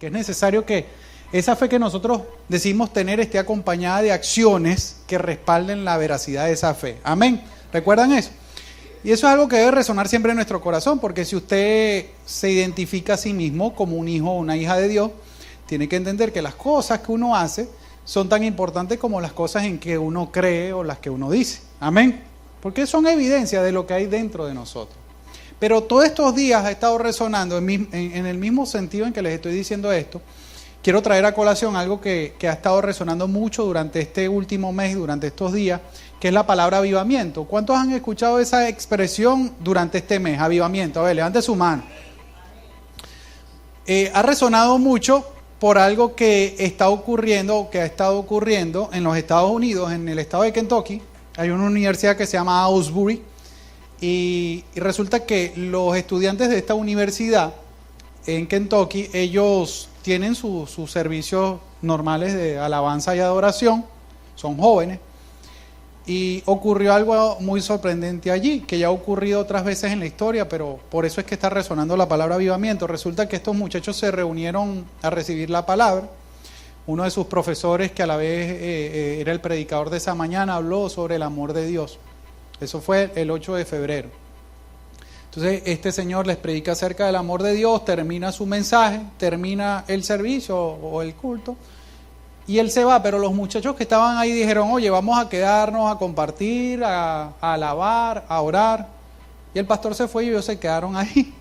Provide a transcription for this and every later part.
que es necesario que esa fe que nosotros decimos tener esté acompañada de acciones que respalden la veracidad de esa fe. Amén. ¿Recuerdan eso? Y eso es algo que debe resonar siempre en nuestro corazón, porque si usted se identifica a sí mismo como un hijo o una hija de Dios, tiene que entender que las cosas que uno hace son tan importantes como las cosas en que uno cree o las que uno dice. Amén. Porque son evidencia de lo que hay dentro de nosotros. Pero todos estos días ha estado resonando en el mismo sentido en que les estoy diciendo esto. Quiero traer a colación algo que ha estado resonando mucho durante este último mes, durante estos días, que es la palabra avivamiento. ¿Cuántos han escuchado esa expresión durante este mes? Avivamiento. A ver, levante su mano. Ha resonado mucho por algo que está ocurriendo, o que ha estado ocurriendo en los Estados Unidos, en el estado de Kentucky. Hay una universidad que se llama Asbury, y resulta que los estudiantes de esta universidad en Kentucky, ellos tienen sus servicios normales de alabanza y adoración, son jóvenes, y ocurrió algo muy sorprendente allí, que ya ha ocurrido otras veces en la historia, pero por eso es que está resonando la palabra avivamiento. Resulta que estos muchachos se reunieron a recibir la palabra. Uno de sus profesores, que a la vez era el predicador de esa mañana, habló sobre el amor de Dios. Eso fue el 8 de febrero. Entonces, este señor les predica acerca del amor de Dios, termina su mensaje, termina el servicio o el culto, y él se va, pero los muchachos que estaban ahí dijeron, oye, vamos a quedarnos a compartir, a alabar, a orar. Y el pastor se fue y ellos se quedaron ahí.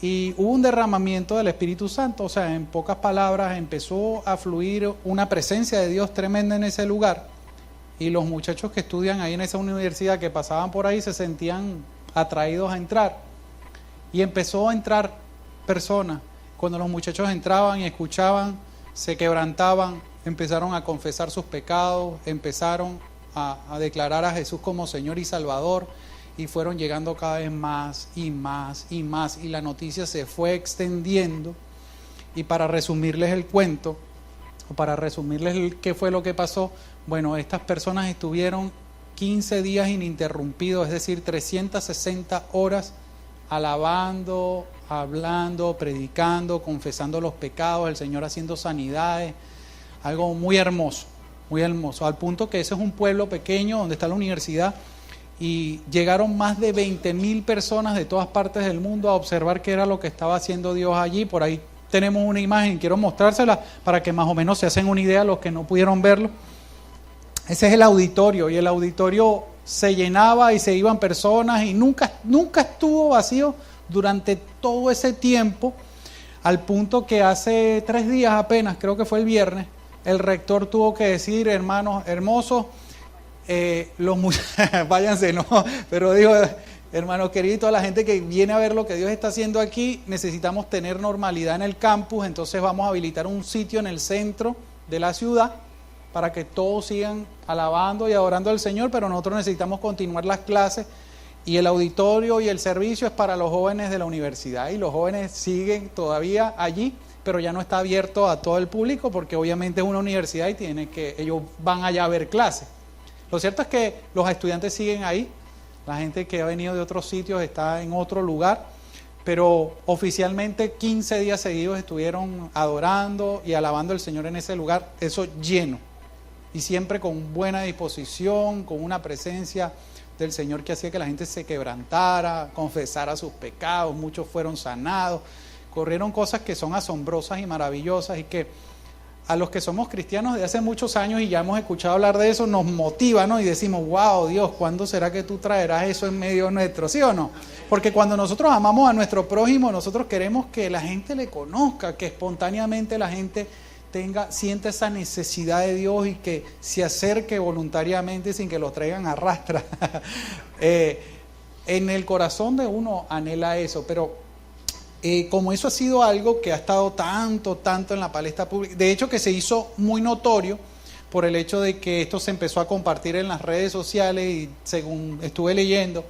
Y hubo un derramamiento del Espíritu Santo, o sea, en pocas palabras, empezó a fluir una presencia de Dios tremenda en ese lugar. Y los muchachos que estudian ahí en esa universidad, que pasaban por ahí, se sentían atraídos a entrar. Y empezó a entrar personas. Cuando los muchachos entraban y escuchaban, se quebrantaban, empezaron a confesar sus pecados, empezaron a declarar a Jesús como Señor y Salvador, y fueron llegando cada vez más y más y más, y la noticia se fue extendiendo. Y para resumirles el cuento, o para resumirles qué fue lo que pasó, bueno, estas personas estuvieron 15 días ininterrumpidos, es decir, 360 horas alabando, hablando, predicando, confesando los pecados, el Señor haciendo sanidades, algo muy hermoso, al punto que ese es un pueblo pequeño donde está la universidad, y llegaron más de 20,000 personas de todas partes del mundo a observar qué era lo que estaba haciendo Dios allí. Por ahí tenemos una imagen, quiero mostrársela para que más o menos se hacen una idea los que no pudieron verlo. Ese es el auditorio, y el auditorio se llenaba y se iban personas, y nunca estuvo vacío durante todo ese tiempo, al punto que hace 3 días apenas, creo que fue el viernes, el rector tuvo que decir, hermanos hermosos, váyanse, no, pero digo, hermanos queridos, a la gente que viene a ver lo que Dios está haciendo aquí, necesitamos tener normalidad en el campus, entonces vamos a habilitar un sitio en el centro de la ciudad para que todos sigan alabando y adorando al Señor, pero nosotros necesitamos continuar las clases, y el auditorio y el servicio es para los jóvenes de la universidad, y los jóvenes siguen todavía allí, pero ya no está abierto a todo el público, porque obviamente es una universidad y ellos van allá a ver clases. Lo cierto es que los estudiantes siguen ahí, la gente que ha venido de otros sitios está en otro lugar, pero oficialmente 15 días seguidos estuvieron adorando y alabando al Señor en ese lugar, eso lleno, y siempre con buena disposición, con una presencia del Señor que hacía que la gente se quebrantara, confesara sus pecados, muchos fueron sanados, corrieron cosas que son asombrosas y maravillosas, y que a los que somos cristianos de hace muchos años y ya hemos escuchado hablar de eso, nos motiva, ¿no? Y decimos, wow, Dios, ¿cuándo será que tú traerás eso en medio nuestro? ¿Sí o no? Porque cuando nosotros amamos a nuestro prójimo, nosotros queremos que la gente le conozca, que espontáneamente la gente sienta esa necesidad de Dios y que se acerque voluntariamente sin que lo traigan a rastra. En el corazón de uno anhela eso, pero como eso ha sido algo que ha estado tanto en la palestra pública, de hecho que se hizo muy notorio por el hecho de que esto se empezó a compartir en las redes sociales, y según estuve leyendo,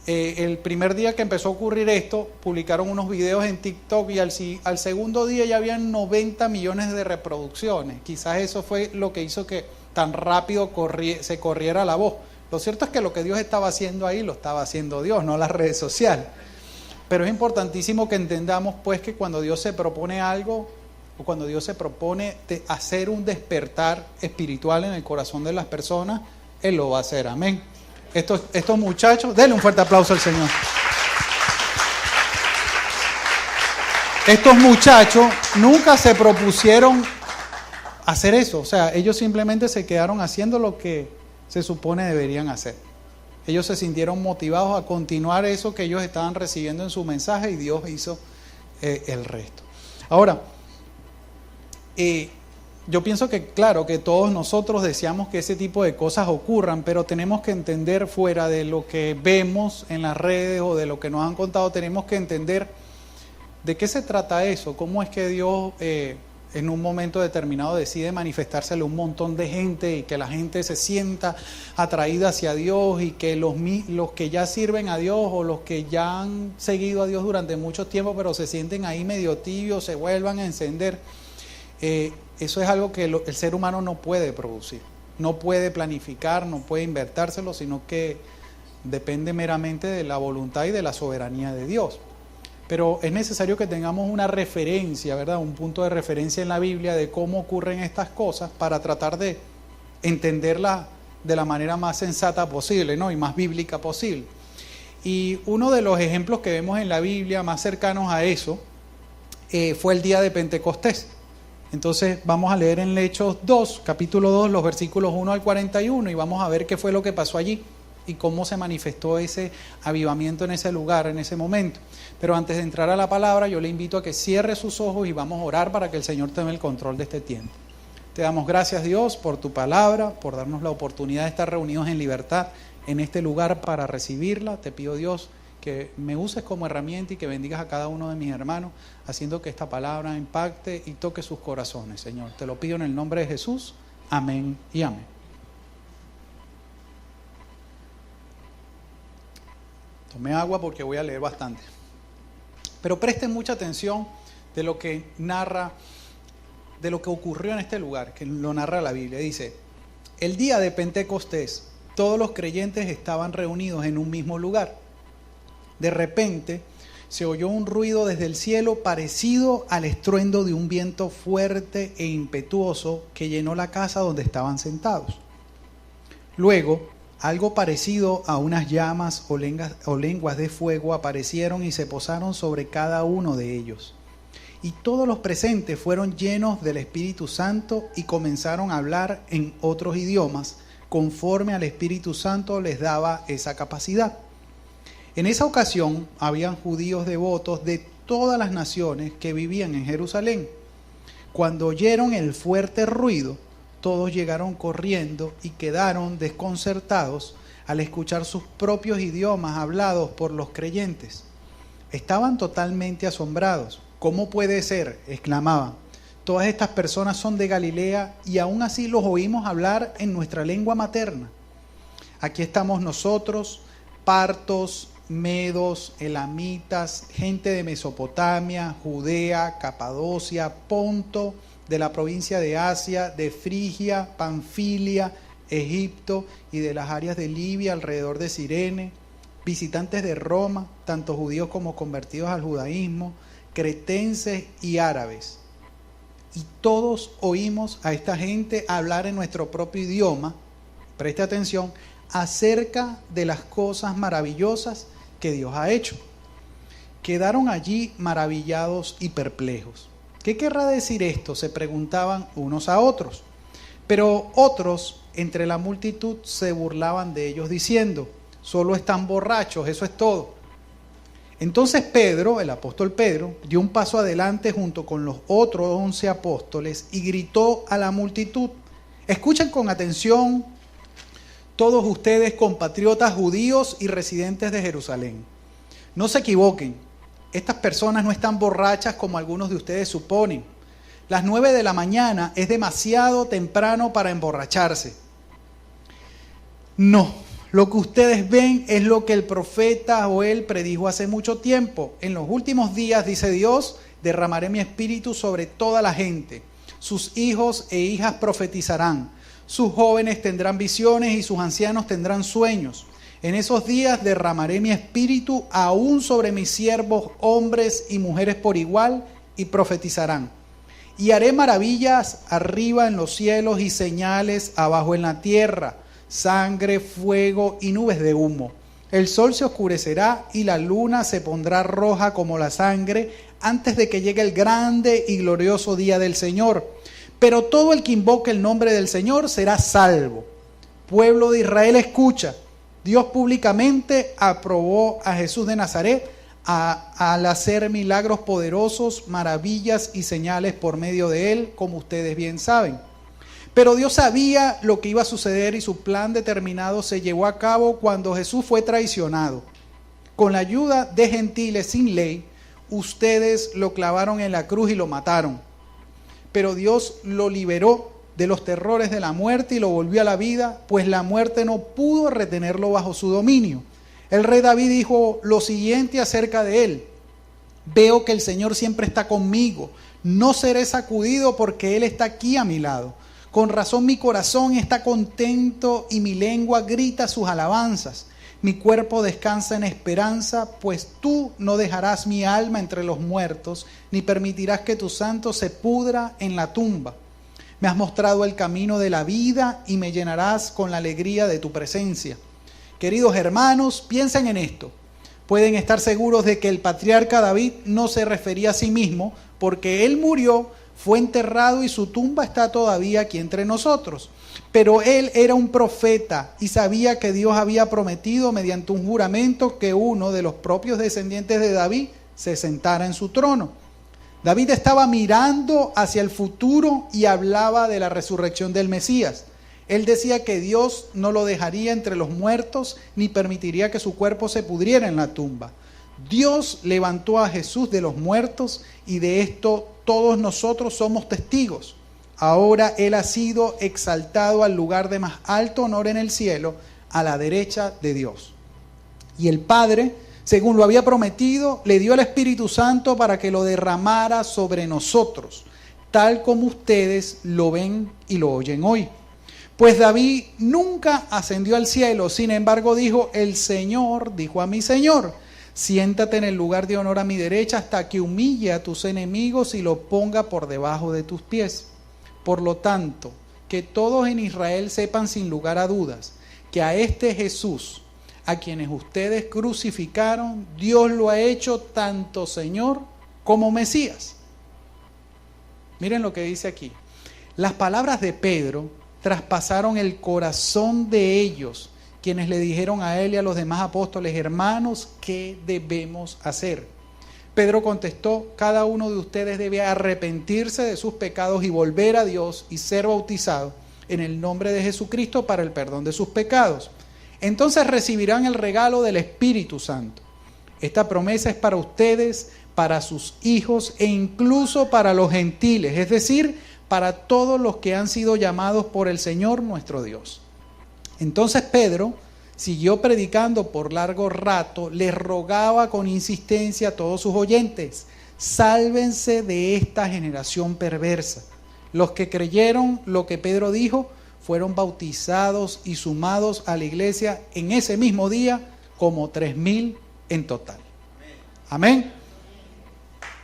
el primer día que empezó a ocurrir esto, publicaron unos videos en TikTok, y al segundo día ya habían 90 millones de reproducciones. Quizás eso fue lo que hizo que tan rápido se corriera la voz. Lo cierto es que lo que Dios estaba haciendo ahí, lo estaba haciendo Dios, no las redes sociales. Pero es importantísimo que entendamos pues que cuando Dios se propone algo, o cuando Dios se propone hacer un despertar espiritual en el corazón de las personas, Él lo va a hacer, amén. Estos muchachos, denle un fuerte aplauso al Señor. Estos muchachos nunca se propusieron hacer eso, o sea, ellos simplemente se quedaron haciendo lo que se supone deberían hacer. Ellos se sintieron motivados a continuar eso que ellos estaban recibiendo en su mensaje y Dios hizo el resto. Ahora, yo pienso que claro, que todos nosotros deseamos que ese tipo de cosas ocurran, pero tenemos que entender fuera de lo que vemos en las redes o de lo que nos han contado, tenemos que entender de qué se trata eso, cómo es que Dios en un momento determinado decide manifestársele a un montón de gente y que la gente se sienta atraída hacia Dios y que los que ya sirven a Dios o los que ya han seguido a Dios durante mucho tiempo pero se sienten ahí medio tibios, se vuelvan a encender. Eso es algo que el ser humano no puede producir, no puede planificar, no puede invertírselo, sino que depende meramente de la voluntad y de la soberanía de Dios. Pero es necesario que tengamos una referencia, ¿verdad? Un punto de referencia en la Biblia de cómo ocurren estas cosas para tratar de entenderlas de la manera más sensata posible, ¿no? Y más bíblica posible. Y uno de los ejemplos que vemos en la Biblia más cercanos a eso fue el día de Pentecostés. Entonces vamos a leer en Hechos 2, capítulo 2, los versículos 1 al 41 y vamos a ver qué fue lo que pasó allí y cómo se manifestó ese avivamiento en ese lugar, en ese momento. Pero antes de entrar a la palabra, yo le invito a que cierre sus ojos y vamos a orar para que el Señor tome el control de este tiempo. Te damos gracias, Dios, por tu palabra, por darnos la oportunidad de estar reunidos en libertad en este lugar para recibirla. Te pido, Dios, que me uses como herramienta y que bendigas a cada uno de mis hermanos, haciendo que esta palabra impacte y toque sus corazones, Señor. Te lo pido en el nombre de Jesús. Amén y amén. Tomé agua porque voy a leer bastante. Pero presten mucha atención de lo que narra, de lo que ocurrió en este lugar, que lo narra la Biblia. Dice, el día de Pentecostés, todos los creyentes estaban reunidos en un mismo lugar. De repente, se oyó un ruido desde el cielo parecido al estruendo de un viento fuerte e impetuoso que llenó la casa donde estaban sentados. Luego, algo parecido a unas llamas o lenguas de fuego aparecieron y se posaron sobre cada uno de ellos. Y todos los presentes fueron llenos del Espíritu Santo y comenzaron a hablar en otros idiomas, conforme al Espíritu Santo les daba esa capacidad. En esa ocasión habían judíos devotos de todas las naciones que vivían en Jerusalén. Cuando oyeron el fuerte ruido, todos llegaron corriendo y quedaron desconcertados al escuchar sus propios idiomas hablados por los creyentes. Estaban totalmente asombrados. ¿Cómo puede ser?, exclamaban. Todas estas personas son de Galilea y aún así los oímos hablar en nuestra lengua materna. Aquí estamos nosotros, partos, medos, elamitas, gente de Mesopotamia, Judea, Capadocia, Ponto, de la provincia de Asia, de Frigia, Panfilia, Egipto y de las áreas de Libia alrededor de Cirene, visitantes de Roma, tanto judíos como convertidos al judaísmo, cretenses y árabes. Y todos oímos a esta gente hablar en nuestro propio idioma, preste atención, acerca de las cosas maravillosas que Dios ha hecho. Quedaron allí maravillados y perplejos. ¿Qué querrá decir esto?, se preguntaban unos a otros. Pero otros entre la multitud se burlaban de ellos diciendo, solo están borrachos, eso es todo. Entonces Pedro, el apóstol Pedro, dio un paso adelante junto con los otros 11 apóstoles y gritó a la multitud, escuchen con atención todos ustedes compatriotas judíos y residentes de Jerusalén. No se equivoquen. Estas personas no están borrachas como algunos de ustedes suponen. Las 9 de la mañana es demasiado temprano para emborracharse. No, lo que ustedes ven es lo que el profeta Joel predijo hace mucho tiempo. En los últimos días, dice Dios, derramaré mi espíritu sobre toda la gente. Sus hijos e hijas profetizarán. Sus jóvenes tendrán visiones y sus ancianos tendrán sueños. En esos días derramaré mi espíritu aún sobre mis siervos, hombres y mujeres por igual, y profetizarán. Y haré maravillas arriba en los cielos y señales abajo en la tierra, sangre, fuego y nubes de humo. El sol se oscurecerá y la luna se pondrá roja como la sangre antes de que llegue el grande y glorioso día del Señor. Pero todo el que invoque el nombre del Señor será salvo. Pueblo de Israel, escucha. Dios públicamente aprobó a Jesús de Nazaret al hacer milagros poderosos, maravillas y señales por medio de él, como ustedes bien saben. Pero Dios sabía lo que iba a suceder y su plan determinado se llevó a cabo cuando Jesús fue traicionado. Con la ayuda de gentiles sin ley, ustedes lo clavaron en la cruz y lo mataron. Pero Dios lo liberó de los terrores de la muerte y lo volvió a la vida, pues la muerte no pudo retenerlo bajo su dominio. El rey David dijo lo siguiente acerca de él: veo que el Señor siempre está conmigo, no seré sacudido porque Él está aquí a mi lado. Con razón mi corazón está contento y mi lengua grita sus alabanzas. Mi cuerpo descansa en esperanza, pues tú no dejarás mi alma entre los muertos, ni permitirás que tu santo se pudra en la tumba. Me has mostrado el camino de la vida y me llenarás con la alegría de tu presencia. Queridos hermanos, piensen en esto. Pueden estar seguros de que el patriarca David no se refería a sí mismo, porque él murió, fue enterrado y su tumba está todavía aquí entre nosotros. Pero él era un profeta y sabía que Dios había prometido mediante un juramento que uno de los propios descendientes de David se sentara en su trono. David estaba mirando hacia el futuro y hablaba de la resurrección del Mesías. Él decía que Dios no lo dejaría entre los muertos ni permitiría que su cuerpo se pudriera en la tumba. Dios levantó a Jesús de los muertos y de esto todos nosotros somos testigos. Ahora Él ha sido exaltado al lugar de más alto honor en el cielo, a la derecha de Dios. Y el Padre, según lo había prometido, le dio el Espíritu Santo para que lo derramara sobre nosotros, tal como ustedes lo ven y lo oyen hoy. Pues David nunca ascendió al cielo, sin embargo dijo: el Señor dijo a mi Señor: siéntate en el lugar de honor a mi derecha hasta que humille a tus enemigos y lo ponga por debajo de tus pies. Por lo tanto, que todos en Israel sepan sin lugar a dudas que a este Jesús, a quienes ustedes crucificaron, Dios lo ha hecho tanto Señor como Mesías. Miren lo que dice aquí. Las palabras de Pedro traspasaron el corazón de ellos, quienes le dijeron a él y a los demás apóstoles: hermanos, ¿qué debemos hacer? Pedro contestó: cada uno de ustedes debe arrepentirse de sus pecados y volver a Dios y ser bautizado en el nombre de Jesucristo para el perdón de sus pecados. Entonces recibirán el regalo del Espíritu Santo. Esta promesa es para ustedes, para sus hijos e incluso para los gentiles, es decir, para todos los que han sido llamados por el Señor nuestro Dios. Entonces Pedro siguió predicando por largo rato, les rogaba con insistencia a todos sus oyentes: sálvense de esta generación perversa. Los que creyeron lo que Pedro dijo fueron bautizados y sumados a la iglesia en ese mismo día, como 3,000 en total. Amén.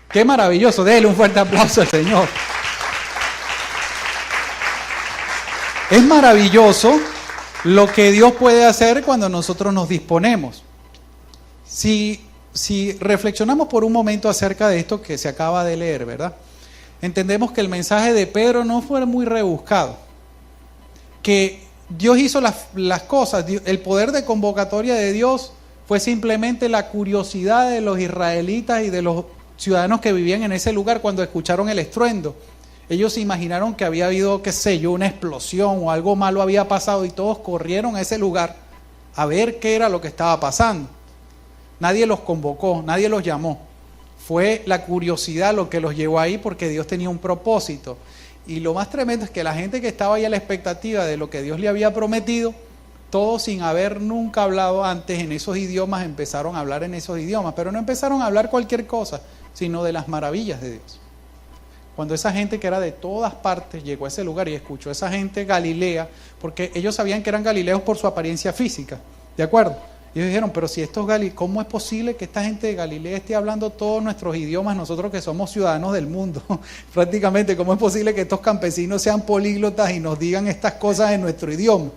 Qué maravilloso. Déle un fuerte aplauso al Señor. Es maravilloso lo que Dios puede hacer cuando nosotros nos disponemos. Si reflexionamos por un momento acerca de esto que se acaba de leer, ¿verdad? Entendemos que el mensaje de Pedro no fue muy rebuscado. Que Dios hizo las cosas, el poder de convocatoria de Dios fue simplemente la curiosidad de los israelitas y de los ciudadanos que vivían en ese lugar cuando escucharon el estruendo. Ellos se imaginaron que había habido, qué sé yo, una explosión o algo malo había pasado y todos corrieron a ese lugar a ver qué era lo que estaba pasando. Nadie los convocó, nadie los llamó. Fue la curiosidad lo que los llevó ahí, porque Dios tenía un propósito. Y lo más tremendo es que la gente que estaba ahí a la expectativa de lo que Dios le había prometido, todos sin haber nunca hablado antes en esos idiomas, empezaron a hablar en esos idiomas. Pero no empezaron a hablar cualquier cosa, sino de las maravillas de Dios. Cuando esa gente que era de todas partes llegó a ese lugar y escuchó a esa gente galilea, porque ellos sabían que eran galileos por su apariencia física, ¿De acuerdo? Y ellos dijeron, pero si estos ¿cómo es posible que esta gente de Galilea esté hablando todos nuestros idiomas, nosotros que somos ciudadanos del mundo? Prácticamente, ¿cómo es posible que estos campesinos sean políglotas y nos digan estas cosas en nuestro idioma?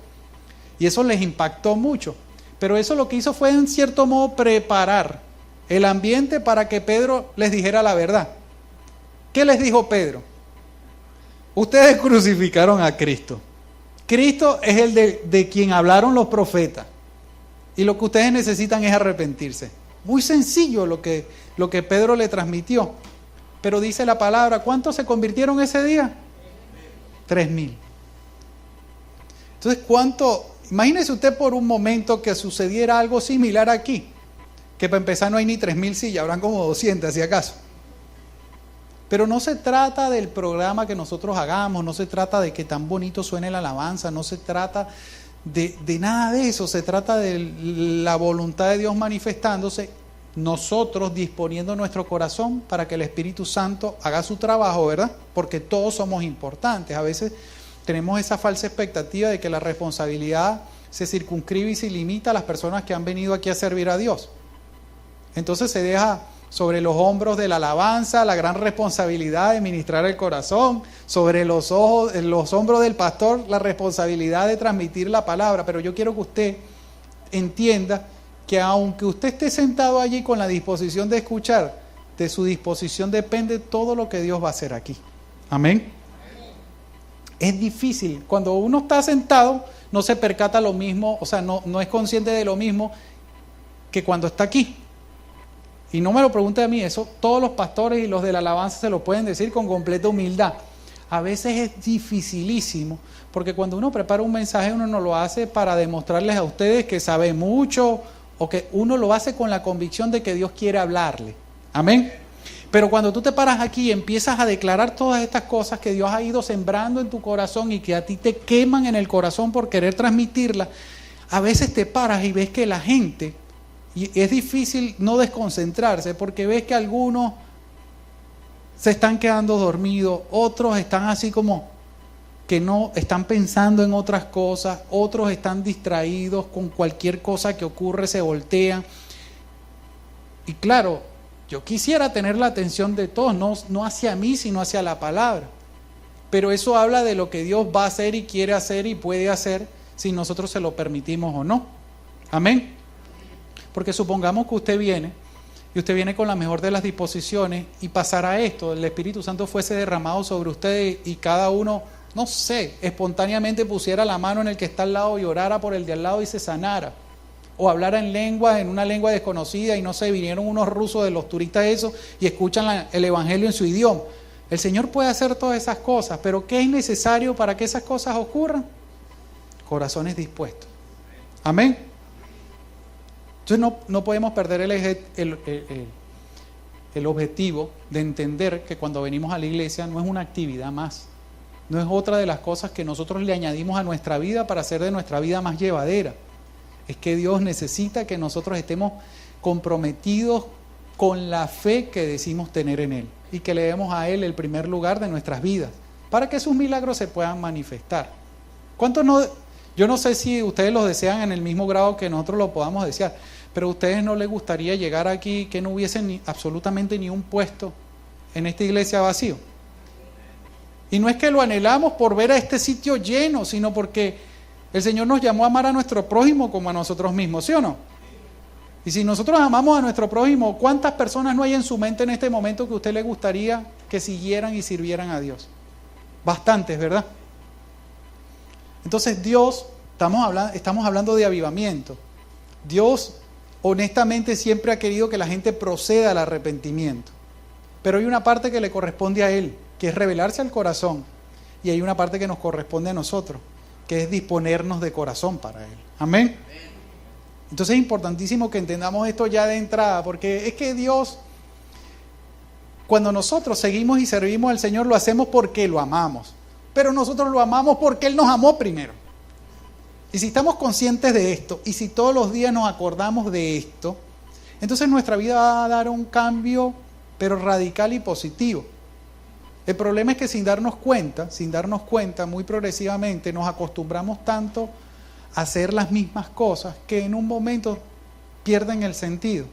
Y eso les impactó mucho. Pero eso lo que hizo fue, en cierto modo, preparar el ambiente para que Pedro les dijera la verdad. ¿Qué les dijo Pedro? Ustedes crucificaron a Cristo. Cristo es el de quien hablaron los profetas. Y lo que ustedes necesitan es arrepentirse. Muy sencillo lo que Pedro le transmitió. Pero dice la palabra, ¿cuántos se convirtieron ese día? 3,000. Entonces, imagínese usted por un momento que sucediera algo similar aquí. Que para empezar no hay ni 3,000 sillas, habrán como 200 si acaso. Pero no se trata del programa que nosotros hagamos, no se trata de que tan bonito suene la alabanza, no se trata de nada de eso, se trata de la voluntad de Dios manifestándose, nosotros disponiendo nuestro corazón para que el Espíritu Santo haga su trabajo, ¿verdad? Porque todos somos importantes. A veces tenemos esa falsa expectativa de que la responsabilidad se circunscribe y se limita a las personas que han venido aquí a servir a Dios. Entonces se deja sobre los hombros de la alabanza la gran responsabilidad de ministrar el corazón, sobre los hombros del pastor la responsabilidad de transmitir la palabra. Pero yo quiero que usted entienda que aunque usted esté sentado allí con la disposición de escuchar, de su disposición depende todo lo que Dios va a hacer aquí. Amén. Es difícil. Cuando uno está sentado, no se percata lo mismo, o sea, no es consciente de lo mismo que cuando está aquí. Y no me lo pregunte a mí, eso todos los pastores y los de la alabanza se lo pueden decir con completa humildad. A veces es dificilísimo, porque cuando uno prepara un mensaje, uno no lo hace para demostrarles a ustedes que sabe mucho, o que uno lo hace con la convicción de que Dios quiere hablarle. Amén. Pero cuando tú te paras aquí y empiezas a declarar todas estas cosas que Dios ha ido sembrando en tu corazón y que a ti te queman en el corazón por querer transmitirlas, a veces te paras y ves que la gente, y es difícil no desconcentrarse porque ves que algunos se están quedando dormidos, otros están así como que no están pensando en otras cosas, otros están distraídos con cualquier cosa que ocurre, se voltean. Y claro, yo quisiera tener la atención de todos, no hacia mí, sino hacia la palabra. Pero eso habla de lo que Dios va a hacer y quiere hacer y puede hacer si nosotros se lo permitimos o no. Amén. Porque supongamos que usted viene, y usted viene con la mejor de las disposiciones, y pasará esto, el Espíritu Santo fuese derramado sobre usted y cada uno, no sé, espontáneamente pusiera la mano en el que está al lado y orara por el de al lado y se sanara. O hablara en una lengua desconocida y no sé, vinieron unos rusos de los turistas esos y escuchan el Evangelio en su idioma. El Señor puede hacer todas esas cosas, pero ¿qué es necesario para que esas cosas ocurran? Corazones dispuestos. Amén. Entonces no podemos perder el objetivo de entender que cuando venimos a la iglesia no es una actividad más, no es otra de las cosas que nosotros le añadimos a nuestra vida para hacer de nuestra vida más llevadera. Es que Dios necesita que nosotros estemos comprometidos con la fe que decimos tener en Él y que le demos a Él el primer lugar de nuestras vidas para que sus milagros se puedan manifestar. ¿Cuántos no? Yo no sé si ustedes los desean en el mismo grado que nosotros lo podamos desear, pero a ustedes no les gustaría llegar aquí que no hubiese absolutamente ni un puesto en esta iglesia vacío. Y no es que lo anhelamos por ver a este sitio lleno, sino porque el Señor nos llamó a amar a nuestro prójimo como a nosotros mismos, ¿sí o no? Y si nosotros amamos a nuestro prójimo, ¿cuántas personas no hay en su mente en este momento que a usted le gustaría que siguieran y sirvieran a Dios? Bastantes, ¿verdad? Entonces Dios, estamos hablando de avivamiento. Dios honestamente siempre ha querido que la gente proceda al arrepentimiento. Pero hay una parte que le corresponde a Él, que es revelarse al corazón. Y hay una parte que nos corresponde a nosotros, que es disponernos de corazón para Él. Amén. Entonces es importantísimo que entendamos esto ya de entrada, porque es que Dios, cuando nosotros seguimos y servimos al Señor, lo hacemos porque lo amamos. Pero nosotros lo amamos porque Él nos amó primero. Y si estamos conscientes de esto, y si todos los días nos acordamos de esto, entonces nuestra vida va a dar un cambio, pero radical y positivo. El problema es que sin darnos cuenta, muy progresivamente, nos acostumbramos tanto hacer las mismas cosas que en un momento pierden el sentido.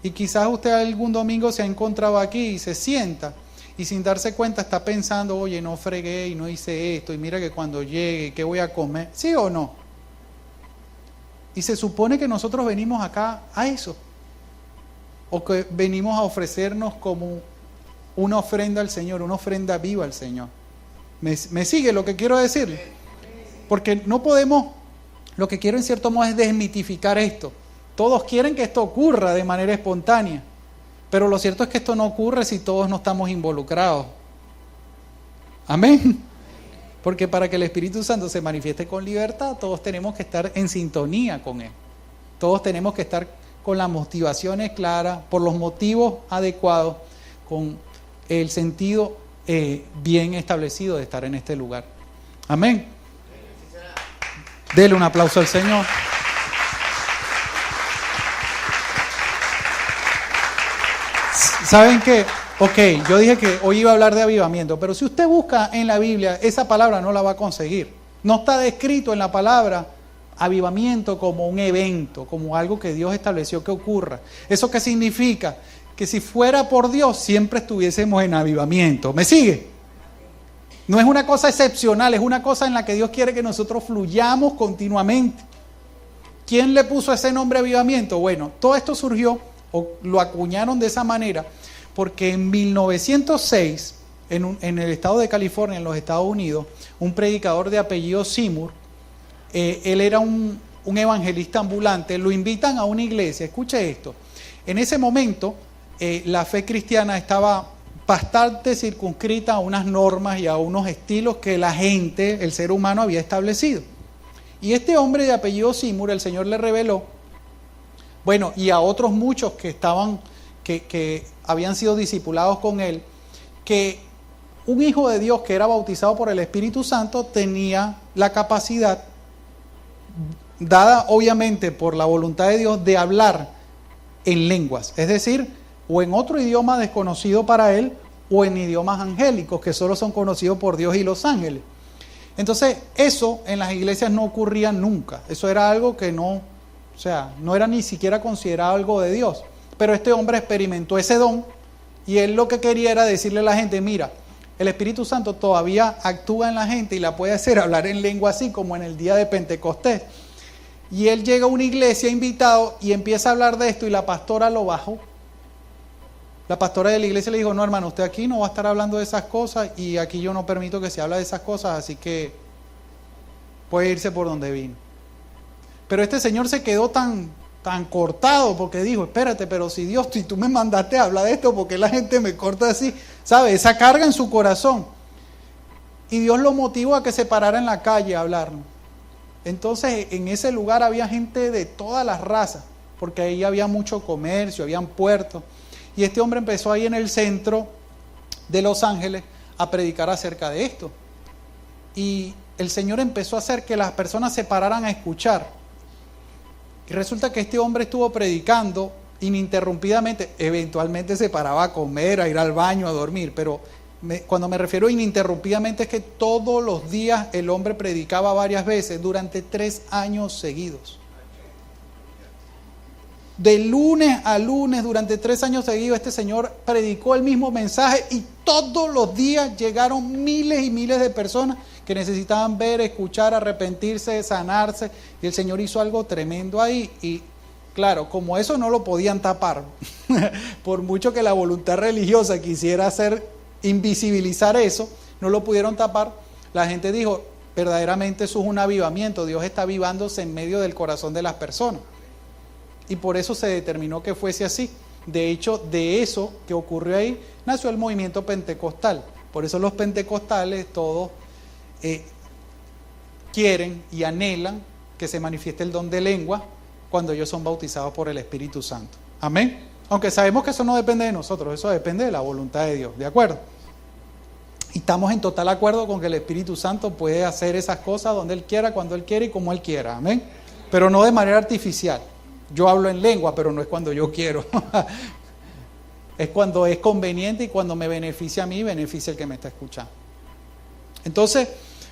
Y quizás usted algún domingo se ha encontrado aquí y se sienta y sin darse cuenta está pensando, oye, no fregué y no hice esto, y mira que cuando llegue, ¿qué voy a comer? ¿Sí o no? Y se supone que nosotros venimos acá a eso, o que venimos a ofrecernos como una ofrenda al Señor, una ofrenda viva al Señor. ¿Me sigue lo que quiero decirle? Porque no podemos, lo que quiero en cierto modo es desmitificar esto. Todos quieren que esto ocurra de manera espontánea, pero lo cierto es que esto no ocurre si todos no estamos involucrados. Amén. Porque para que el Espíritu Santo se manifieste con libertad, todos tenemos que estar en sintonía con Él. Todos tenemos que estar con las motivaciones claras, por los motivos adecuados, con el sentido bien establecido de estar en este lugar. Amén. Dele un aplauso al Señor. ¿Saben qué? Ok, yo dije que hoy iba a hablar de avivamiento, pero si usted busca en la Biblia, esa palabra no la va a conseguir. No está descrito en la palabra avivamiento como un evento, como algo que Dios estableció que ocurra. ¿Eso qué significa? Que si fuera por Dios, siempre estuviésemos en avivamiento. ¿Me sigue? No es una cosa excepcional, es una cosa en la que Dios quiere que nosotros fluyamos continuamente. ¿Quién le puso ese nombre avivamiento? Bueno, todo esto surgió, o lo acuñaron de esa manera, porque en 1906, en el estado de California, en los Estados Unidos, un predicador de apellido Seymour, él era un evangelista ambulante, lo invitan a una iglesia. Escuche esto, en ese momento la fe cristiana estaba bastante circunscrita a unas normas y a unos estilos que la gente, el ser humano, había establecido. Y este hombre de apellido Seymour, el Señor le reveló, bueno, y a otros muchos que estaban, que habían sido discipulados con él, que un hijo de Dios que era bautizado por el Espíritu Santo tenía la capacidad, dada obviamente por la voluntad de Dios, de hablar en lenguas, es decir, o en otro idioma desconocido para él, o en idiomas angélicos que solo son conocidos por Dios y los ángeles. Entonces, eso en las iglesias no ocurría nunca. Eso era algo que no, o sea, no era ni siquiera considerado algo de Dios. Pero este hombre experimentó ese don y él lo que quería era decirle a la gente, mira, el Espíritu Santo todavía actúa en la gente y la puede hacer hablar en lengua así como en el día de Pentecostés. Y él llega a una iglesia invitado y empieza a hablar de esto y la pastora lo bajó. La pastora de la iglesia le dijo, no hermano, usted aquí no va a estar hablando de esas cosas y aquí yo no permito que se hable de esas cosas, así que puede irse por donde vino. Pero este señor se quedó tan cortado porque dijo, espérate, pero si Dios, si tú me mandaste a hablar de esto, ¿por qué la gente me corta así? ¿Sabe? Esa carga en su corazón. Y Dios lo motivó a que se parara en la calle a hablar. Entonces en ese lugar había gente de todas las razas, porque ahí había mucho comercio, habían puertos. Y este hombre empezó ahí en el centro de Los Ángeles a predicar acerca de esto. Y el Señor empezó a hacer que las personas se pararan a escuchar. Y resulta que este hombre estuvo predicando ininterrumpidamente. Eventualmente se paraba a comer, a ir al baño, a dormir. Pero cuando me refiero a ininterrumpidamente es que todos los días el hombre predicaba varias veces durante 3 años seguidos. De lunes a lunes, durante 3 años seguidos, este señor predicó el mismo mensaje y todos los días llegaron miles y miles de personas que necesitaban ver, escuchar, arrepentirse, sanarse. Y el Señor hizo algo tremendo ahí. Y claro, como eso no lo podían tapar, por mucho que la voluntad religiosa quisiera hacer invisibilizar eso, no lo pudieron tapar. La gente dijo, verdaderamente eso es un avivamiento. Dios está avivándose en medio del corazón de las personas. Y por eso se determinó que fuese así. De hecho, de eso que ocurrió ahí, nació el movimiento pentecostal. Por eso los pentecostales todos quieren y anhelan que se manifieste el don de lengua cuando ellos son bautizados por el Espíritu Santo. Amén. Aunque sabemos que eso no depende de nosotros, eso depende de la voluntad de Dios. ¿De acuerdo? Y estamos en total acuerdo con que el Espíritu Santo puede hacer esas cosas donde Él quiera, cuando Él quiera y como Él quiera. Amén. Pero no de manera artificial. Yo hablo en lengua, pero no es cuando yo quiero. Es cuando es conveniente y cuando me beneficia a mí, beneficia el que me está escuchando. Entonces,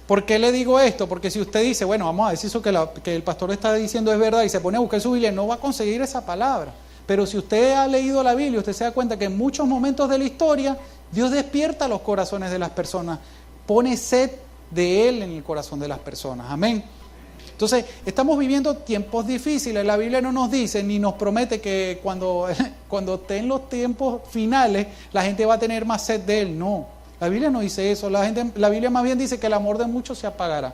¿Por qué le digo esto? Porque si usted dice, bueno, vamos a ver si eso que el pastor está diciendo es verdad y se pone a buscar su Biblia, no va a conseguir esa palabra. Pero si usted ha leído la Biblia, usted se da cuenta que en muchos momentos de la historia, Dios despierta los corazones de las personas, pone sed de Él en el corazón de las personas. Amén. Entonces, estamos viviendo tiempos difíciles. La Biblia no nos dice ni nos promete que cuando estén los tiempos finales, la gente va a tener más sed de Él. No. La Biblia no dice eso, la Biblia más bien dice que el amor de muchos se apagará.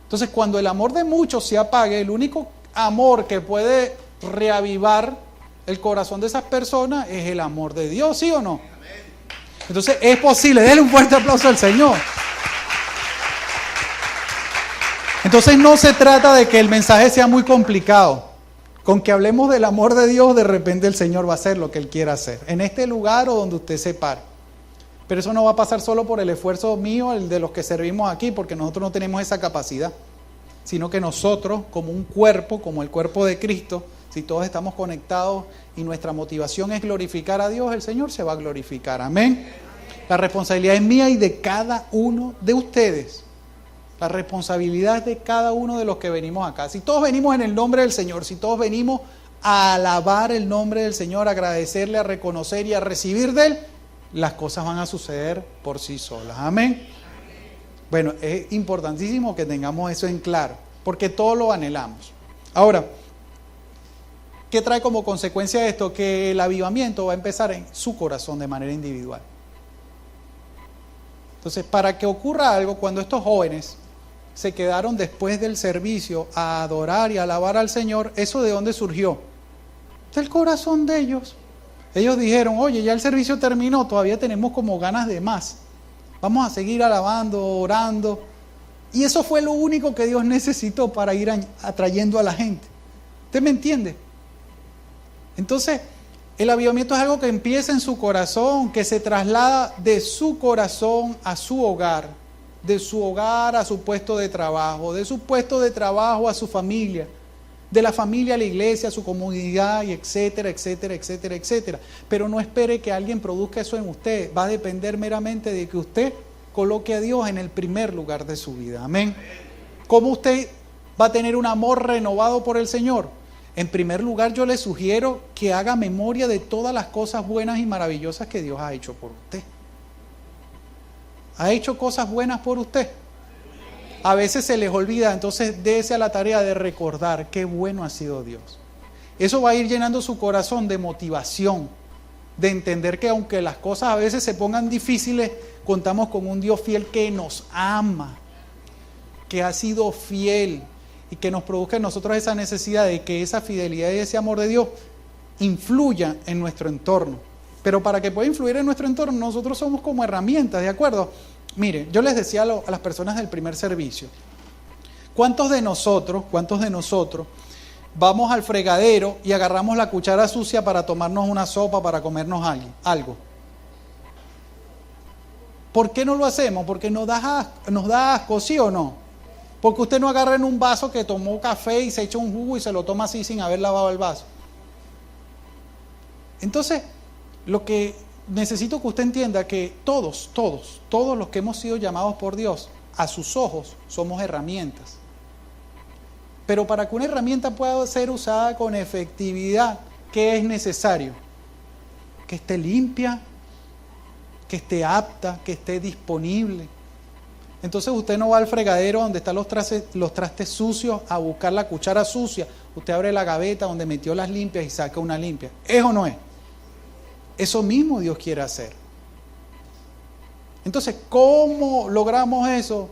Entonces, cuando el amor de muchos se apague, el único amor que puede reavivar el corazón de esas personas es el amor de Dios, ¿sí o no? Entonces, es posible, denle un fuerte aplauso al Señor. Entonces, no se trata de que el mensaje sea muy complicado. Con que hablemos del amor de Dios, de repente el Señor va a hacer lo que Él quiera hacer, en este lugar o donde usted se pare. Pero eso no va a pasar solo por el esfuerzo mío, el de los que servimos aquí, porque nosotros no tenemos esa capacidad, sino que nosotros, como un cuerpo, como el cuerpo de Cristo, si todos estamos conectados y nuestra motivación es glorificar a Dios, el Señor se va a glorificar. Amén. La responsabilidad es mía y de cada uno de ustedes. La responsabilidad es de cada uno de los que venimos acá. Si todos venimos en el nombre del Señor, si todos venimos a alabar el nombre del Señor, a agradecerle, a reconocer y a recibir de Él, las cosas van a suceder por sí solas. Amén. Bueno, es importantísimo que tengamos eso en claro, porque todo lo anhelamos. Ahora, ¿qué trae como consecuencia esto? Que el avivamiento va a empezar en su corazón de manera individual. Entonces, para que ocurra algo, cuando estos jóvenes se quedaron después del servicio a adorar y a alabar al Señor, ¿eso de dónde surgió? Del corazón de ellos. Ellos dijeron, oye, ya el servicio terminó, todavía tenemos como ganas de más. Vamos a seguir alabando, orando. Y eso fue lo único que Dios necesitó para ir atrayendo a la gente. ¿Usted me entiende? Entonces, el avivamiento es algo que empieza en su corazón, que se traslada de su corazón a su hogar, de su hogar a su puesto de trabajo, de su puesto de trabajo a su familia, de la familia a la iglesia, a su comunidad, y etcétera, etcétera, etcétera, etcétera. Pero no espere que alguien produzca eso en usted. Va a depender meramente de que usted coloque a Dios en el primer lugar de su vida. Amén. ¿Cómo usted va a tener un amor renovado por el Señor? En primer lugar, yo le sugiero que haga memoria de todas las cosas buenas y maravillosas que Dios ha hecho por usted. ¿Ha hecho cosas buenas por usted? A veces se les olvida, entonces dése a la tarea de recordar qué bueno ha sido Dios. Eso va a ir llenando su corazón de motivación, de entender que aunque las cosas a veces se pongan difíciles, contamos con un Dios fiel que nos ama, que ha sido fiel y que nos produzca en nosotros esa necesidad de que esa fidelidad y ese amor de Dios influya en nuestro entorno. Pero para que pueda influir en nuestro entorno, nosotros somos como herramientas, ¿de acuerdo? Mire, yo les decía a las personas del primer servicio, ¿cuántos de nosotros vamos al fregadero y agarramos la cuchara sucia para tomarnos una sopa, para comernos algo? ¿Por qué no lo hacemos? Porque nos da asco, ¿sí o no? Porque usted no agarra en un vaso que tomó café y se echa un jugo y se lo toma así sin haber lavado el vaso. Entonces, lo que necesito que usted entienda que todos los que hemos sido llamados por Dios, a sus ojos somos herramientas. Pero para que una herramienta pueda ser usada con efectividad, ¿qué es necesario? Que esté limpia, que esté apta, que esté disponible. Entonces usted no va al fregadero donde están los trastes sucios a buscar la cuchara sucia. Usted abre la gaveta donde metió las limpias y saca una limpia. ¿Es o no es? Eso mismo Dios quiere hacer. Entonces, ¿cómo logramos eso?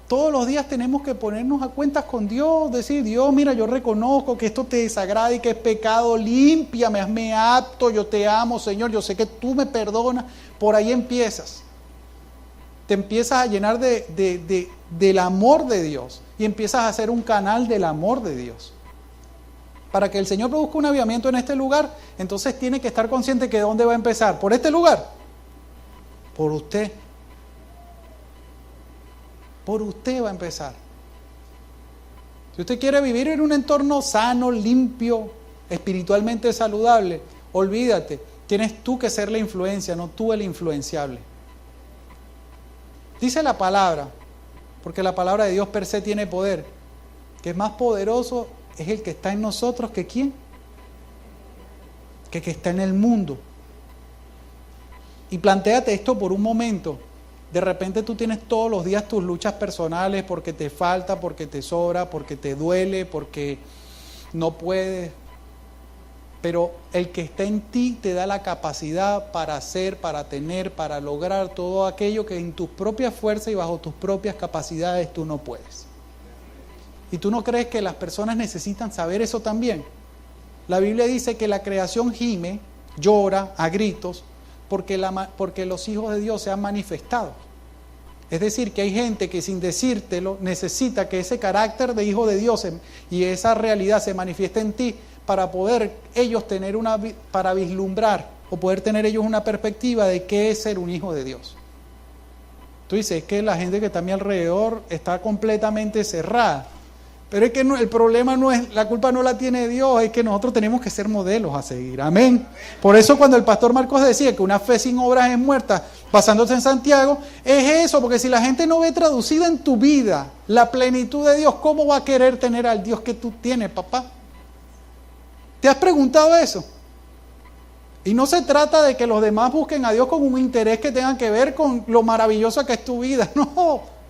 Todos los días tenemos que ponernos a cuentas con Dios, decir, Dios, mira, yo reconozco que esto te desagrada y que es pecado, límpiame, hazme apto, yo te amo, Señor, yo sé que tú me perdonas. Por ahí empiezas. Te empiezas a llenar del amor de Dios y empiezas a ser un canal del amor de Dios. Para que el Señor produzca un avivamiento en este lugar, entonces tiene que estar consciente que ¿dónde va a empezar? ¿Por este lugar? Por usted. Por usted va a empezar. Si usted quiere vivir en un entorno sano, limpio, espiritualmente saludable, olvídate, tienes tú que ser la influencia, no tú el influenciable. Dice la palabra Porque la palabra de Dios per se tiene poder. Que es más poderoso es el que está en nosotros que ¿quién? Que está en el mundo. Y plantéate esto por un momento. De repente tú tienes todos los días tus luchas personales porque te falta, porque te sobra, porque te duele, porque no puedes. Pero el que está en ti te da la capacidad para hacer, para tener, para lograr todo aquello que en tus propias fuerzas y bajo tus propias capacidades tú no puedes. ¿Y tú no crees que las personas necesitan saber eso también? La Biblia dice que la creación gime, llora a gritos, porque los hijos de Dios se han manifestado. Es decir, que hay gente que sin decírtelo necesita que ese carácter de hijo de Dios y esa realidad se manifieste en ti para poder ellos tener para vislumbrar o poder tener ellos una perspectiva de qué es ser un hijo de Dios. Tú dices, es que la gente que está a mi alrededor está completamente cerrada. Pero es que el problema no es, la culpa no la tiene Dios, es que nosotros tenemos que ser modelos a seguir. Amén. Por eso cuando el pastor Marcos decía que una fe sin obras es muerta, basándose en Santiago, es eso, porque si la gente no ve traducida en tu vida la plenitud de Dios, ¿cómo va a querer tener al Dios que tú tienes, papá? ¿Te has preguntado eso? Y no se trata de que los demás busquen a Dios con un interés que tenga que ver con lo maravilloso que es tu vida, no.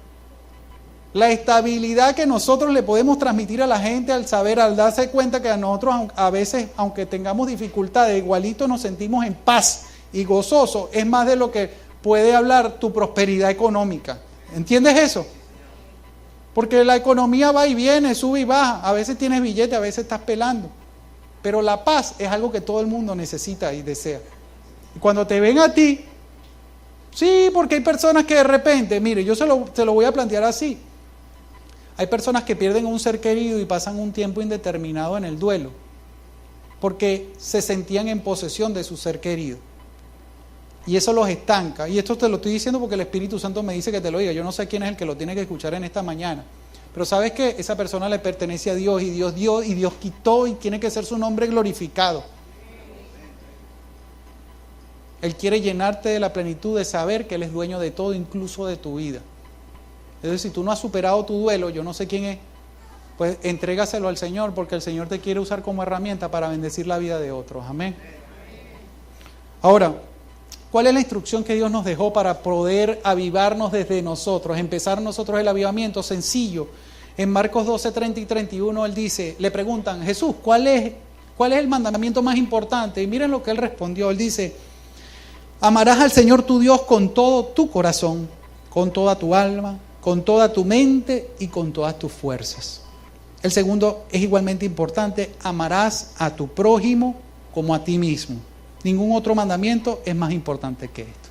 La estabilidad que nosotros le podemos transmitir a la gente al saber, al darse cuenta que a nosotros a veces, aunque tengamos dificultades, igualito nos sentimos en paz y gozosos, es más de lo que puede hablar tu prosperidad económica. ¿Entiendes eso? Porque la economía va y viene, sube y baja, a veces tienes billete, a veces estás pelando. Pero la paz es algo que todo el mundo necesita y desea. Y cuando te ven a ti, sí, porque hay personas que de repente, mire, yo se lo voy a plantear así. Hay personas que pierden a un ser querido y pasan un tiempo indeterminado en el duelo, porque se sentían en posesión de su ser querido. Y eso los estanca. Y esto te lo estoy diciendo porque el Espíritu Santo me dice que te lo diga. Yo no sé quién es el que lo tiene que escuchar en esta mañana. Pero sabes que esa persona le pertenece a Dios, y Dios dio y Dios quitó, y tiene que ser su nombre glorificado. Él quiere llenarte de la plenitud de saber que Él es dueño de todo, incluso de tu vida. Entonces, si tú no has superado tu duelo, yo no sé quién es, pues entrégaselo al Señor, porque el Señor te quiere usar como herramienta para bendecir la vida de otros. Amén. Ahora, ¿cuál es la instrucción que Dios nos dejó para poder avivarnos desde nosotros? Empezar nosotros el avivamiento sencillo. En Marcos 12, 30 y 31, Él dice, le preguntan, Jesús, ¿cuál es el mandamiento más importante? Y miren lo que Él respondió. Él dice, amarás al Señor tu Dios con todo tu corazón, con toda tu alma, con toda tu mente y con todas tus fuerzas. El segundo es igualmente importante, amarás a tu prójimo como a ti mismo. Ningún otro mandamiento es más importante que esto.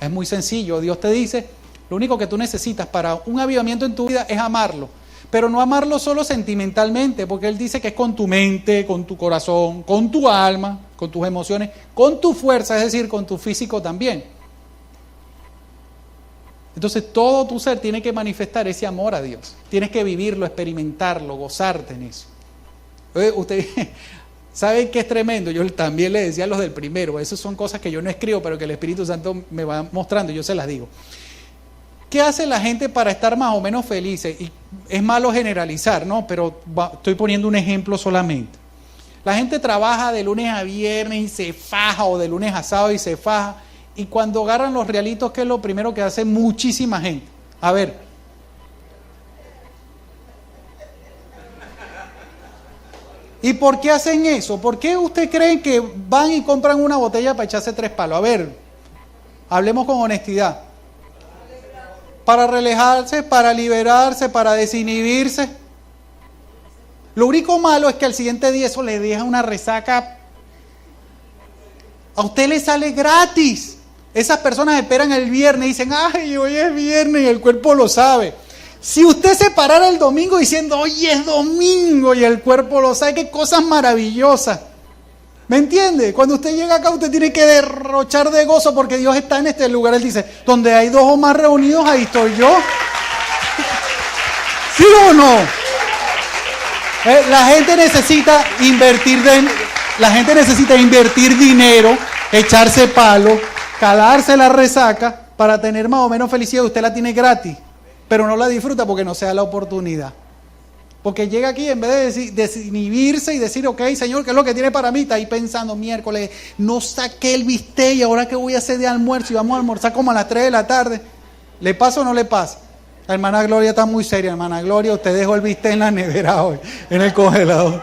Es muy sencillo. Dios te dice, lo único que tú necesitas para un avivamiento en tu vida es amarlo. Pero no amarlo solo sentimentalmente, porque Él dice que es con tu mente, con tu corazón, con tu alma, con tus emociones, con tu fuerza, es decir, con tu físico también. Entonces todo tu ser tiene que manifestar ese amor a Dios. Tienes que vivirlo, experimentarlo, gozarte en eso. Usted ¿saben qué es tremendo? Yo también le decía a los del primero, esas son cosas que yo no escribo, pero que el Espíritu Santo me va mostrando y yo se las digo. ¿Qué hace la gente para estar más o menos felices? Y es malo generalizar, ¿no? Pero estoy poniendo un ejemplo solamente. La gente trabaja de lunes a viernes y se faja, o de lunes a sábado y se faja. Y cuando agarran los realitos, ¿qué es lo primero que hace muchísima gente? A ver. ¿Y por qué hacen eso? ¿Por qué usted creen que van y compran una botella para echarse 3 palos? A ver, hablemos con honestidad. Para relajarse, para liberarse, para desinhibirse. Lo único malo es que al siguiente día eso le deja una resaca. A usted le sale gratis. Esas personas esperan el viernes y dicen, ay, hoy es viernes, y el cuerpo lo sabe. Si usted se parara el domingo diciendo, hoy es domingo, y el cuerpo lo sabe, qué cosas maravillosas. ¿Me entiende? Cuando usted llega acá, usted tiene que derrochar de gozo porque Dios está en este lugar. Él dice, donde hay 2 o más reunidos, ahí estoy yo. ¿Sí o no? La gente necesita invertir dinero, echarse palo, calarse la resaca para tener más o menos felicidad. Usted la tiene gratis. pero no la disfruta porque no se da la oportunidad. Porque llega aquí, en vez de desinhibirse y decir, ok, Señor, ¿qué es lo que tiene para mí? Está ahí pensando, miércoles, no saqué el bistec y ahora qué voy a hacer de almuerzo y vamos a almorzar como a las 3 de la tarde. ¿Le pasa o no le pasa? La hermana Gloria está muy seria. Hermana Gloria, usted dejó el bistec en la nevera hoy, en el congelador.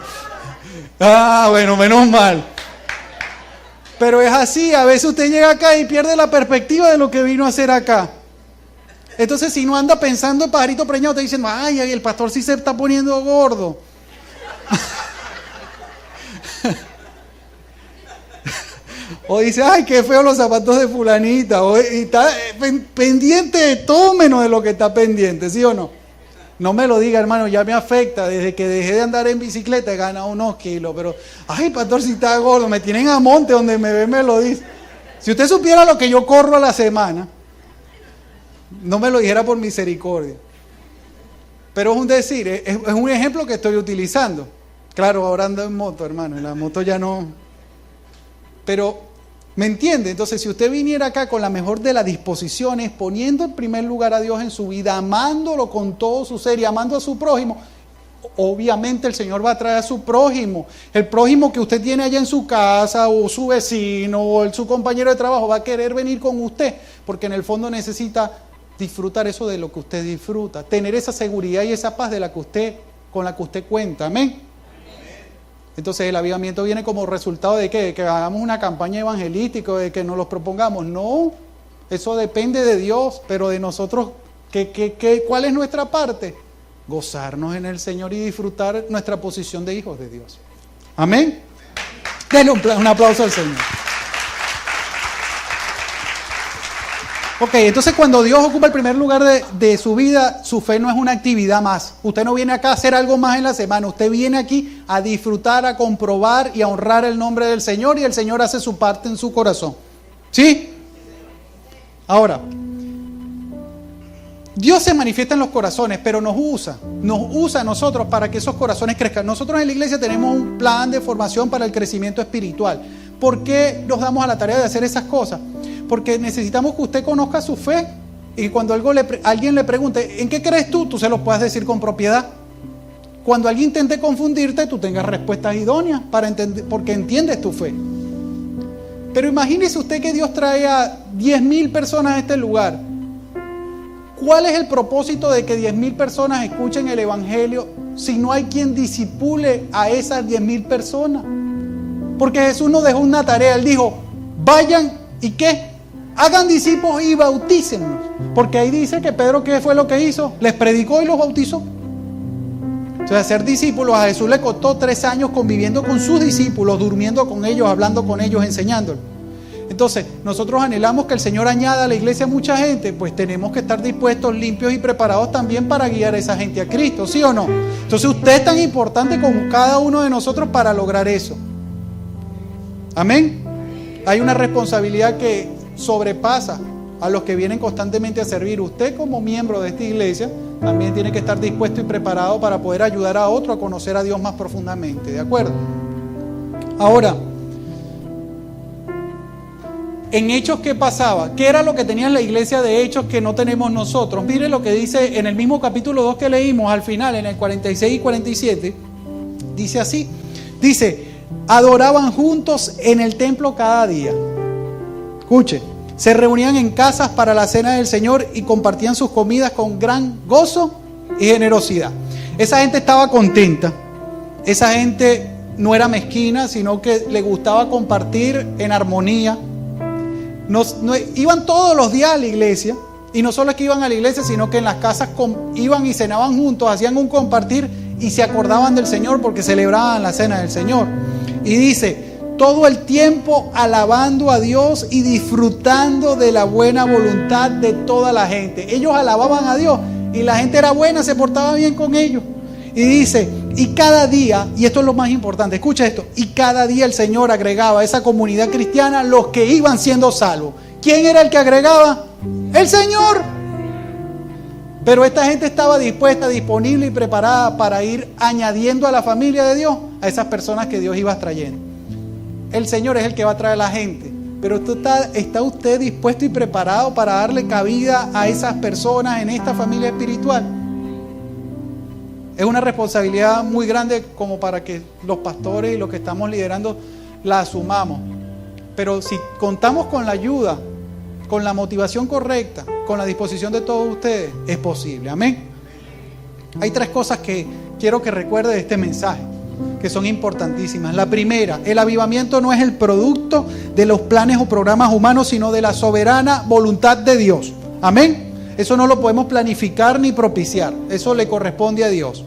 Bueno, menos mal. Pero es así, a veces usted llega acá y pierde la perspectiva de lo que vino a hacer acá. Entonces, si no anda pensando en pajarito preñado, te dicen, ay, el pastor sí se está poniendo gordo. O dice, ay, qué feo los zapatos de fulanita. O y está pendiente de todo menos de lo que está pendiente, ¿sí o no? No me lo diga, hermano, ya me afecta. Desde que dejé de andar en bicicleta he ganado unos kilos. Pero, ay, pastor, si está gordo, me tienen a monte, donde me ve me lo dice. Si usted supiera lo que yo corro a la semana, no me lo dijera por misericordia. Pero es un decir, es un ejemplo que estoy utilizando. Claro, ahora ando en moto, hermano, en la moto ya no. Pero, ¿me entiende? Entonces, si usted viniera acá con la mejor de las disposiciones, poniendo en primer lugar a Dios en su vida, amándolo con todo su ser y amando a su prójimo, obviamente el Señor va a traer a su prójimo. El prójimo que usted tiene allá en su casa, o su vecino, o su compañero de trabajo, va a querer venir con usted, porque en el fondo necesita disfrutar eso de lo que usted disfruta, tener esa seguridad y esa paz con la que usted cuenta. Amén. Entonces el avivamiento viene como resultado de que hagamos una campaña evangelística, de que nos los propongamos. No, eso depende de Dios, pero de nosotros, ¿cuál es nuestra parte? Gozarnos en el Señor y disfrutar nuestra posición de hijos de Dios. Amén. Denle un aplauso al Señor. Ok, entonces cuando Dios ocupa el primer lugar de su vida, su fe no es una actividad más. Usted no viene acá a hacer algo más en la semana. Usted viene aquí a disfrutar, a comprobar y a honrar el nombre del Señor, y el Señor hace su parte en su corazón. ¿Sí? Ahora, Dios se manifiesta en los corazones, pero nos usa a nosotros para que esos corazones crezcan. Nosotros en la iglesia tenemos un plan de formación para el crecimiento espiritual. ¿Por qué nos damos a la tarea de hacer esas cosas? Porque necesitamos que usted conozca su fe, y cuando alguien le pregunte, ¿en qué crees tú? Tú se lo puedas decir con propiedad. Cuando alguien intente confundirte, tú tengas respuestas idóneas porque entiendes tu fe. Pero imagínese usted que Dios trae a 10,000 personas a este lugar. ¿Cuál es el propósito de que 10,000 personas escuchen el Evangelio si no hay quien disipule a esas 10,000 personas? Porque Jesús nos dejó una tarea. Él dijo, vayan y ¿qué? Hagan discípulos y bautícenlos. Porque ahí dice que Pedro, ¿qué fue lo que hizo? Les predicó y los bautizó. Entonces, hacer discípulos a Jesús le costó 3 años conviviendo con sus discípulos, durmiendo con ellos, hablando con ellos, enseñándolos. Entonces, nosotros anhelamos que el Señor añada a la iglesia mucha gente, pues tenemos que estar dispuestos, limpios y preparados también para guiar a esa gente a Cristo, ¿sí o no? Entonces, usted es tan importante como cada uno de nosotros para lograr eso. Amén. Hay una responsabilidad que sobrepasa a los que vienen constantemente a servir. Usted, como miembro de esta iglesia, también tiene que estar dispuesto y preparado para poder ayudar a otro a conocer a Dios más profundamente, ¿de acuerdo? Ahora, en Hechos, ¿qué pasaba? ¿Qué era lo que tenía la iglesia de Hechos que no tenemos nosotros? Mire lo que dice en el mismo capítulo 2 que leímos, al final, en el 46 y 47, dice así, dice, adoraban juntos en el templo cada día. Escuche, se reunían en casas para la cena del Señor y compartían sus comidas con gran gozo y generosidad. Esa gente estaba contenta, esa gente no era mezquina, sino que le gustaba compartir en armonía. Iban todos los días a la iglesia, y no solo es que iban a la iglesia, sino que en las casas iban y cenaban juntos, hacían un compartir y se acordaban del Señor porque celebraban la cena del Señor. Y dice, todo el tiempo alabando a Dios y disfrutando de la buena voluntad de toda la gente. Ellos alababan a Dios y la gente era buena, se portaba bien con ellos. Y dice, y cada día, y esto es lo más importante, escucha esto, y cada día el Señor agregaba a esa comunidad cristiana los que iban siendo salvos. ¿Quién era el que agregaba? El Señor. Pero esta gente estaba dispuesta, disponible y preparada para ir añadiendo a la familia de Dios a esas personas que Dios iba trayendo. El Señor es el que va a traer a la gente Pero ¿está usted dispuesto y preparado para darle cabida a esas personas en esta familia espiritual? Es una responsabilidad muy grande como para que los pastores y los que estamos liderando la asumamos. Pero si contamos con la ayuda, con la motivación correcta, con la disposición de todos ustedes, es posible. Amén. Hay 3 cosas que quiero que recuerde de este mensaje, que son importantísimas. La primera, el avivamiento no es el producto de los planes o programas humanos, sino de la soberana voluntad de Dios. Amén. Eso no lo podemos planificar ni propiciar. Eso le corresponde a Dios.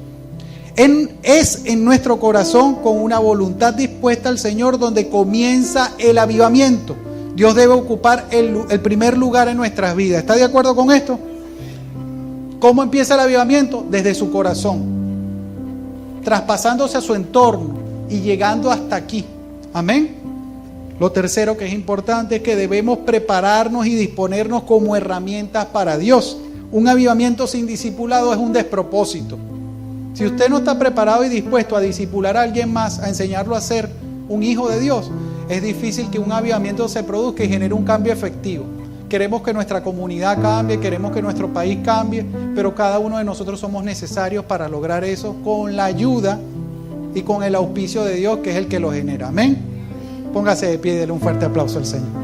Es en nuestro corazón, con una voluntad dispuesta al Señor, donde comienza el avivamiento. Dios debe ocupar el primer lugar en nuestras vidas. ¿Está de acuerdo con esto? ¿Cómo empieza el avivamiento? Desde su corazón, traspasándose a su entorno y llegando hasta aquí. Amén. Lo tercero que es importante es que debemos prepararnos y disponernos como herramientas para Dios. Un avivamiento sin discipulado es un despropósito. Si usted no está preparado y dispuesto a discipular a alguien más, a enseñarlo a ser un hijo de Dios, es difícil que un avivamiento se produzca y genere un cambio efectivo. Queremos que nuestra comunidad cambie, queremos que nuestro país cambie, pero cada uno de nosotros somos necesarios para lograr eso con la ayuda y con el auspicio de Dios, que es el que lo genera. Amén. Póngase de pie y déle un fuerte aplauso al Señor.